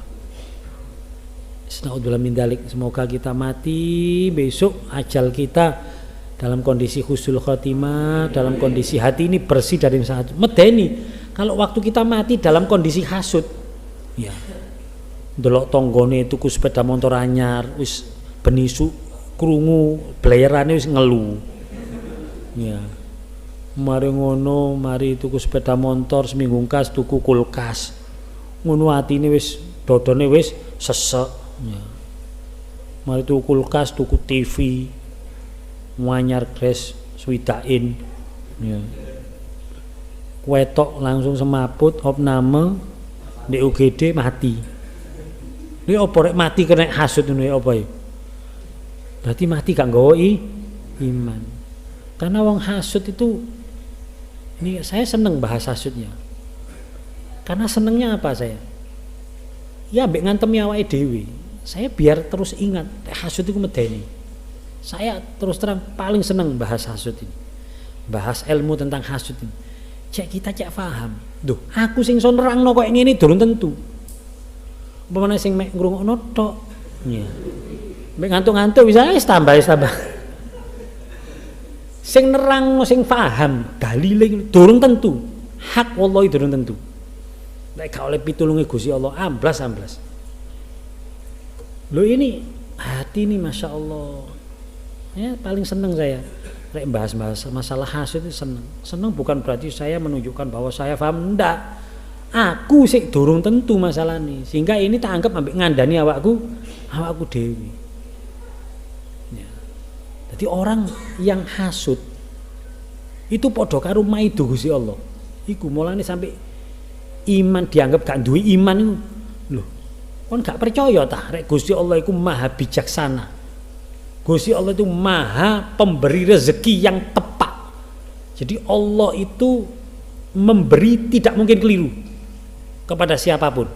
Astagfirullah min dzalik. Semoga kita mati besok ajal kita dalam kondisi husnul khotimah, dalam kondisi hati ini bersih dari hasud. Medeni kalau waktu kita mati dalam kondisi hasud, ya ndelok tanggane tuku sepeda motor anyar wis benisu krungu blayerane wis ngelu. Ya. Mari ngono, mari tuku sepeda motor seminggu kas tuku kulkas. Ngono atine wis dodone wis sesek. Ya. Mari tuku kulkas, tuku TV. Nganyar gres swidain. Ya. Wetok langsung semaput opname di UGD mati. Ini apa rek mati kena hasud ini apa ya? Berarti mati gak nggawa iman. Karena wong hasud itu, ini saya seneng bahas hasudnya. Karena senengnya apa saya? Ya mbek ngantem awake dhewe. Saya biar terus ingat hasud itu medeni. Saya terus terang paling seneng bahas hasud ini. Bahas ilmu tentang hasud ini. Kita paham. Duh, aku sing son nerangno kok ngene durung tentu. Umpamane sing mek ngrungokno tok. Ya. Mek ngantuk-ngantuk bisa tambah. Sing nerang sing paham dalile durung tentu. Hak wallahi durung tentu. Nek gak oleh pitulunge Gusti Allah amblas. Lho ini hati ini Masya Allah. Ya paling seneng saya. Nek bahas-bahas masalah hasud itu seneng. Seneng bukan berarti saya menunjukkan bahwa saya paham, ndak. Aku sik durung tentu masalah ini. Sehingga ini tak anggap ambek ngandani awakku dewi. Jadi orang yang hasud itu padha karo maido Gusti Allah. Iku mulane sampai iman dianggap gak duwe iman iku. Lho, kon gak percaya ta rek Gusti Allah iku maha bijaksana. Gusti Allah itu maha pemberi rezeki yang tepat. Jadi Allah itu memberi tidak mungkin keliru kepada siapapun.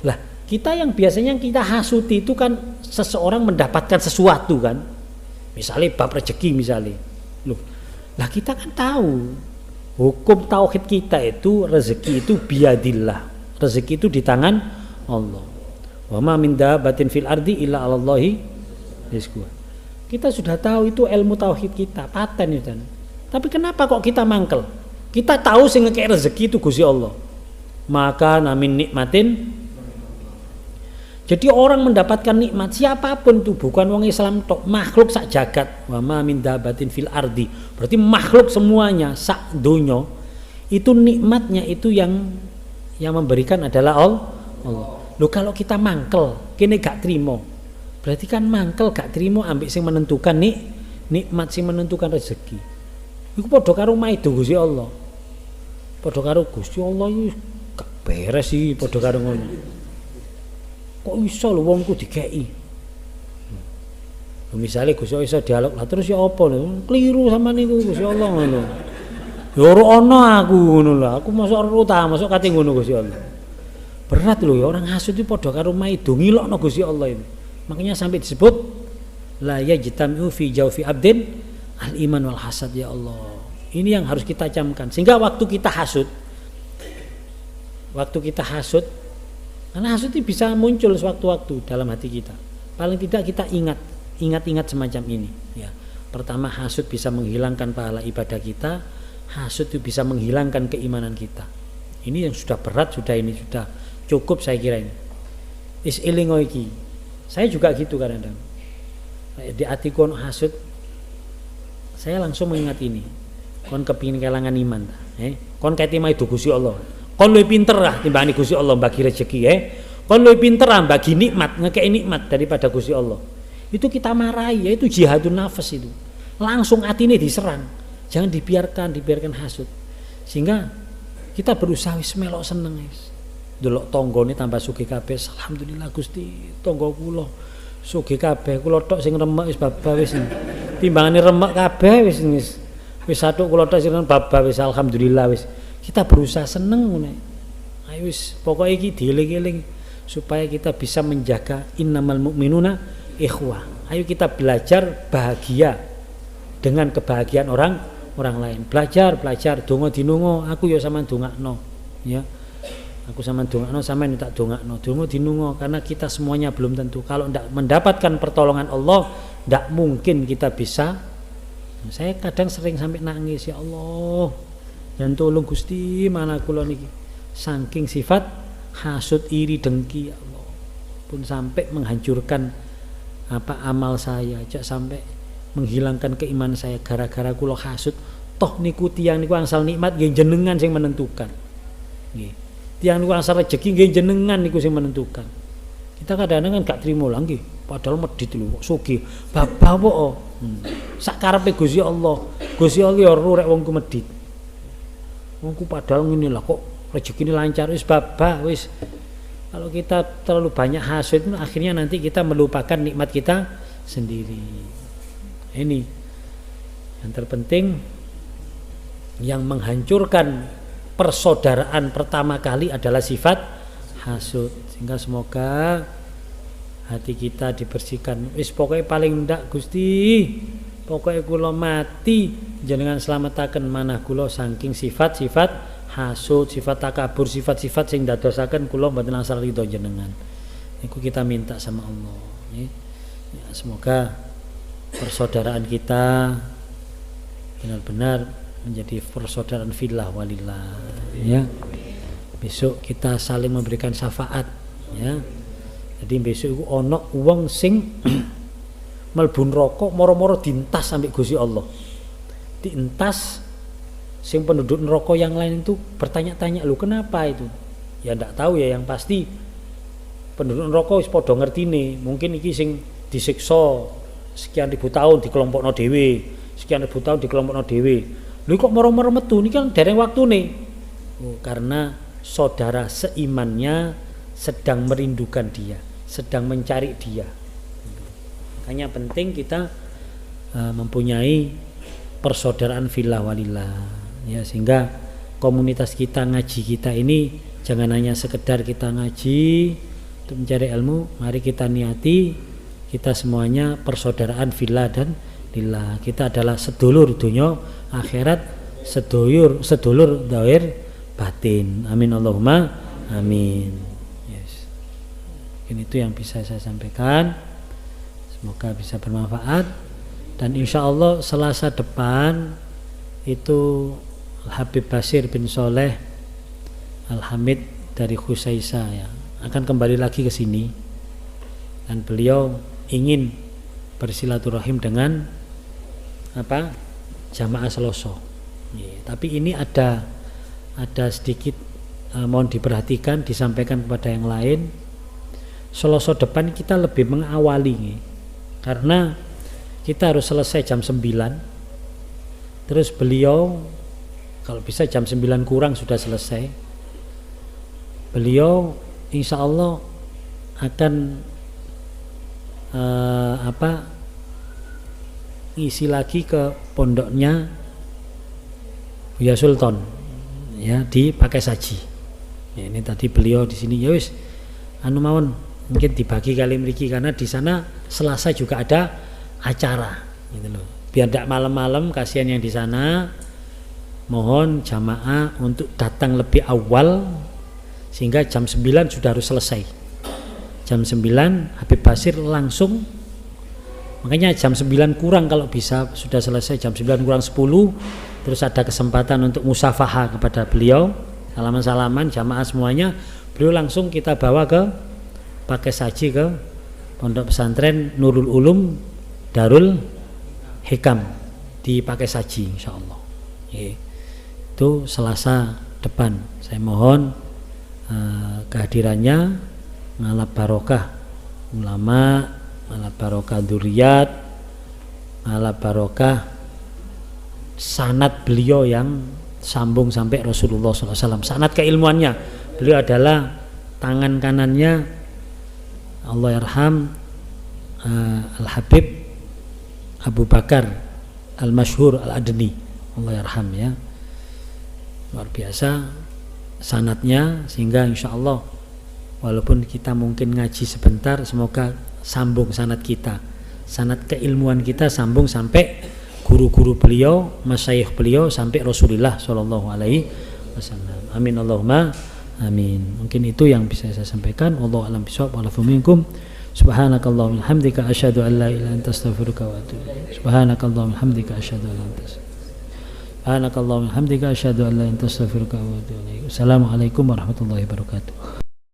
Lah, kita yang biasanya kita hasuti itu kan seseorang mendapatkan sesuatu kan. Misalnya bab rezeki misalnya. Loh, lah kita kan tahu hukum tauhid kita itu rezeki itu biadillah. Rezeki itu di tangan Allah. Wa ma min dabbatin fil ardi illa 'alallahi rizquha. Kita sudah tahu itu ilmu tauhid kita, paten itu. Tapi kenapa kok kita mangkel? Kita tahu sing ngekek rezeki itu Gusti Allah. Maka namin nikmatin. Jadi orang mendapatkan nikmat siapapun itu bukan wong Islam tok, makhluk sak jagat. Wa ma min dabatin fil ardi. Berarti makhluk semuanya sak donya itu nikmatnya itu yang memberikan adalah Allah. Loh kalau kita mangkel, kene gak trimo. Berarti kan mangkel gak trimo ambek sing menentukan nikmat sing menentukan rezeki. Iku padha karo maido Gusti Allah. Padha karo Gusti Allah iku gak beres sih padha karo ngono. Kok iso lho wongku dikeki. Misalnya Gusti Allah iso dialog lah terus ya apa lho? Keliru sama niku Gusti Allah ngono. Ya ora ana aku ngono lho. Aku masuk masuk kate ngono Gusti Allah. Berat lho ya orang hasud itu padha karo maido ngilokno Gusti Allah ini. Makanya sampai disebut la yajtami'u fi jawfi abdin al-iman wal hasad ya Allah. Ini yang harus kita camkan. Sehingga waktu kita hasud karena hasud itu bisa muncul sewaktu-waktu dalam hati kita. Paling tidak kita ingat semacam ini. Ya. Pertama hasud bisa menghilangkan pahala ibadah kita. Hasud itu bisa menghilangkan keimanan kita. Ini yang sudah berat, sudah cukup saya kira ini. Is elingo iki. Saya juga gitu kadang-kadang. Di hatiku ono hasud, saya langsung mengingat ini. Kon kepingin kelangan iman, kon kate maido Gusti Allah. Kon luwih pinter lah timbang Gusti Allah bagi rezeki Kon luwih pinter lah bagi nikmat, ngekei nikmat daripada Gusti Allah. Itu kita marahi, yaitu jihadun nafas itu. Langsung atine diserang. Jangan dibiarkan hasud. Sehingga kita berusaha wis melok seneng wis. Delok tanggane tambah sugih kabeh. Alhamdulillah Gusti, tangga kula sugih kabeh. Kula tok sing remek wis babah wis. Timbangane remek kabeh wis sathuk kula tok sing babah wis alhamdulillah wis. Kita berusaha seneng ngene. Ayo wis pokoke iki dieling-eling supaya kita bisa menjaga innamal mu'minuna ikhwah. Ayo kita belajar bahagia dengan kebahagiaan orang lain. Belajar donga dinungo, aku ya sampean dongakno ya. Aku sampean dongakno, sampean tak dongakno. Donga dinungo karena kita semuanya belum tentu. Kalau ndak mendapatkan pertolongan Allah, ndak mungkin kita bisa. Saya kadang sering sampai nangis, ya Allah. Dan tolong Gusti, mana kula niki. Saking sifat hasud, iri, dengki, ya Allah. Pun sampai menghancurkan amal saya, jak sampai menghilangkan keimanan saya gara-gara kula hasud. Toh niku tiyang niku angsal nikmat nggih jenengan sing menentukan. Nggih. Tiyang niku angsal rezeki nggih jenengan niku sing menentukan. Kita kadang-kadang kan gak trimo lah nggih, padahal medhit lho kok sugih. Babah kok. Sak karepe Gusti Allah. Gusti Allah ya ora rek wongku medhit. Wongku padahal ngene lah kok rezekine lancar wis babah wis. Kalau kita terlalu banyak hasud akhirnya nanti kita melupakan nikmat kita sendiri. Ini yang terpenting, yang menghancurkan persaudaraan pertama kali adalah sifat hasud. Sehingga semoga hati kita dibersihkan. Wis pokoknya paling ndak Gusti, pokoknya kula mati jenengan slametaken manah kula saking sifat-sifat hasud, sifat takabur, sifat-sifat sing dadosaken kula mboten angsal ridho jenengan. Niku kita minta sama Allah. Ya, semoga persaudaraan kita benar-benar menjadi persaudaraan fillah walillah ya. Besok kita saling memberikan syafaat ya. Jadi besok iku ana wong sing mlebu neraka moro-moro dientas sampai Gusti Allah. Dientas sing penduduk neraka yang lain itu bertanya-tanya, "Lho kenapa itu?" Ya ndak tahu ya, yang pasti penduduk neraka wis padha ngertine, mungkin iki sing disiksa sekian ribu tahun di kelompokno dhewe, sekian ribu tahun di kelompokno dhewe. Lho kok moro-moro metu niki kan dereng waktune. Oh, karena saudara seimannya sedang merindukan dia, sedang mencari dia. Makanya penting kita mempunyai persaudaraan fillah walillah ya, sehingga komunitas kita ngaji kita ini jangan hanya sekedar kita ngaji untuk mencari ilmu, mari kita niati kita semuanya persaudaraan fillah dan lillah. Kita adalah sedulur dunia akhirat, sedulur zahir batin. Amin Allahumma amin. Yes. Mungkin itu yang bisa saya sampaikan. Semoga bisa bermanfaat. Dan insya Allah Selasa depan itu Habib Basir bin Soleh Al-Hamid dari Khusaisa ya akan kembali lagi ke sini, dan beliau ingin bersilaturahim dengan jamaah Seloso. Tapi ini ada sedikit mohon diperhatikan, disampaikan kepada yang lain. Seloso depan kita lebih mengawali karena kita harus selesai jam 9. Terus beliau kalau bisa jam 9 kurang sudah selesai. Beliau insya Allah akan ngisi lagi ke pondoknya Buya Sultan ya di Pakai Saji ya, ini tadi beliau di sini ya wis mawon mungkin dibagi kali mriki karena di sana Selasa juga ada acara gitu loh, biar tidak malam-malam, kasihan yang di sana. Mohon jamaah untuk datang lebih awal sehingga jam 9 sudah harus selesai. Jam 9 Habib Basir langsung, makanya jam 9 kurang kalau bisa sudah selesai, jam 9 kurang 10 terus ada kesempatan untuk musafaha kepada beliau, salaman-salaman jamaah semuanya, beliau langsung kita bawa ke Pakai Saji ke Pondok Pesantren Nurul Ulum Darul Hikam di Pakai Saji insyaallah. Itu Selasa depan. Saya mohon kehadirannya, ngalap barokah ulama, ngalap barokah dzurriyyat, ngalap barokah sanad beliau yang sambung sampai Rasulullah SAW. Sanad keilmuannya, beliau adalah tangan kanannya Allahyarham Al-Habib Abu Bakar Al-Masyhur Al-Adni, Allahyarham ya. Luar biasa sanadnya, sehingga insya Allah walaupun kita mungkin ngaji sebentar, semoga sambung sanad kita, sanad keilmuan kita sambung sampai guru-guru beliau, masyayikh beliau, sampai Rasulullah Shallallahu Alaihi Wasallam. Amin Allahumma amin. Mungkin itu yang bisa saya sampaikan. Wallahu a'lam bishawab. Wa'alafu minkum. Subhanakallahumma hamdika asyhadu an la ilaha illa anta astaghfiruka wa atubu ilaik. Subhanakallahumma hamdika asyhadu an la ilaha illa anta Subhanakallahumma hamdika asyhadu an la ilaha illa anta astaghfiruka wa atubu ilaik. Assalamualaikum warahmatullahi wabarakatuh.